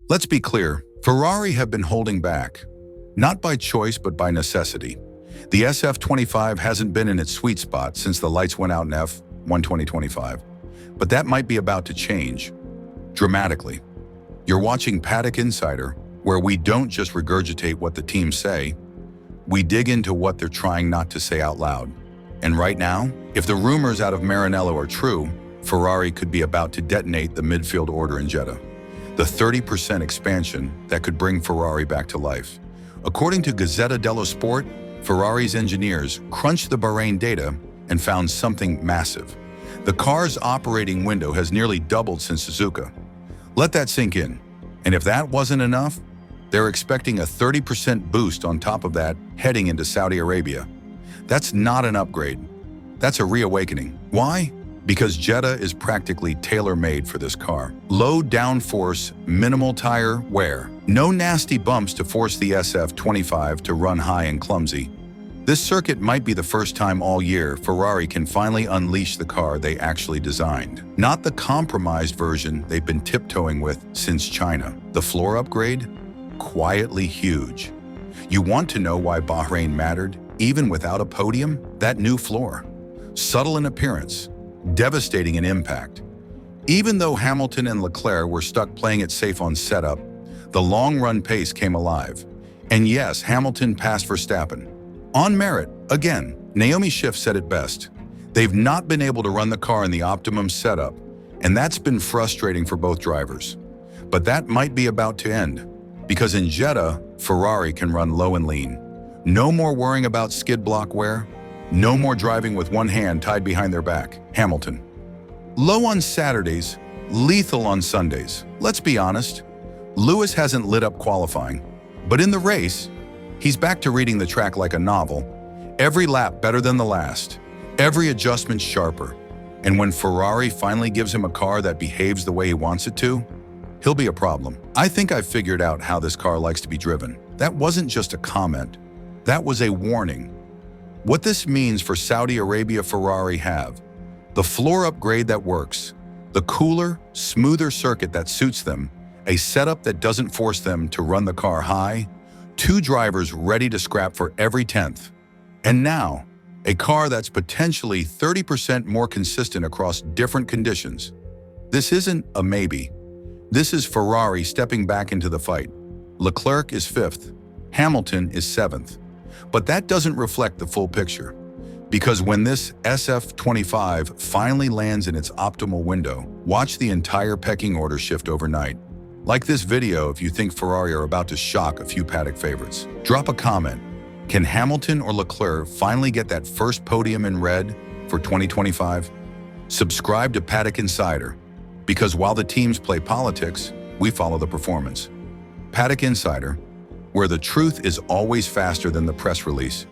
Let's be clear, Ferrari have been holding back, not by choice but by necessity. The SF-25 hasn't been in its sweet spot since the lights went out in F1 2025, but that might be about to change dramatically. You're watching Paddock Insider, where we don't just regurgitate what the teams say, we dig into what they're trying not to say out loud. And right now, if the rumors out of Maranello are true, Ferrari could be about to detonate the midfield order in Jeddah, the 30% expansion that could bring Ferrari back to life. According to Gazzetta dello Sport, Ferrari's engineers crunched the Bahrain data and found something massive. The car's operating window has nearly doubled since Suzuka. Let that sink in. And if that wasn't enough, they're expecting a 30% boost on top of that heading into Saudi Arabia. That's not an upgrade. That's a reawakening. Why? Because Jeddah is practically tailor-made for this car. Low downforce, minimal tire wear. No nasty bumps to force the SF-25 to run high and clumsy. This circuit might be the first time all year Ferrari can finally unleash the car they actually designed. Not the compromised version they've been tiptoeing with since China. The floor upgrade? Quietly huge. You want to know why Bahrain mattered, even without a podium? That new floor. Subtle in appearance, devastating in impact. Even though Hamilton and Leclerc were stuck playing it safe on setup, the long-run pace came alive. And yes, Hamilton passed Verstappen. On merit, again, Naomi Schiff said it best. They've not been able to run the car in the optimum setup, and that's been frustrating for both drivers. But that might be about to end, because in Jeddah, Ferrari can run low and lean. No more worrying about skid block wear, no more driving with one hand tied behind their back. Hamilton. Low on Saturdays, lethal on Sundays. Let's be honest, Lewis hasn't lit up qualifying, but in the race, he's back to reading the track like a novel. Every lap better than the last, every adjustment sharper. And when Ferrari finally gives him a car that behaves the way he wants it to, he'll be a problem. I think I've figured out how this car likes to be driven. That wasn't just a comment, that was a warning. What this means for Saudi Arabia Ferrari have the floor upgrade that works, the cooler, smoother circuit that suits them, a setup that doesn't force them to run the car high, two drivers ready to scrap for every 10th. And now, a car that's potentially 30% more consistent across different conditions. This isn't a maybe. This is Ferrari stepping back into the fight. Leclerc is 5th, Hamilton is 7th. But that doesn't reflect the full picture. Because when this SF-25 finally lands in its optimal window, watch the entire pecking order shift overnight. Like this video if you think Ferrari are about to shock a few paddock favorites. Drop a comment. Can Hamilton or Leclerc finally get that first podium in red for 2025? Subscribe to Paddock Insider, because while the teams play politics, we follow the performance. Paddock Insider, where the truth is always faster than the press release.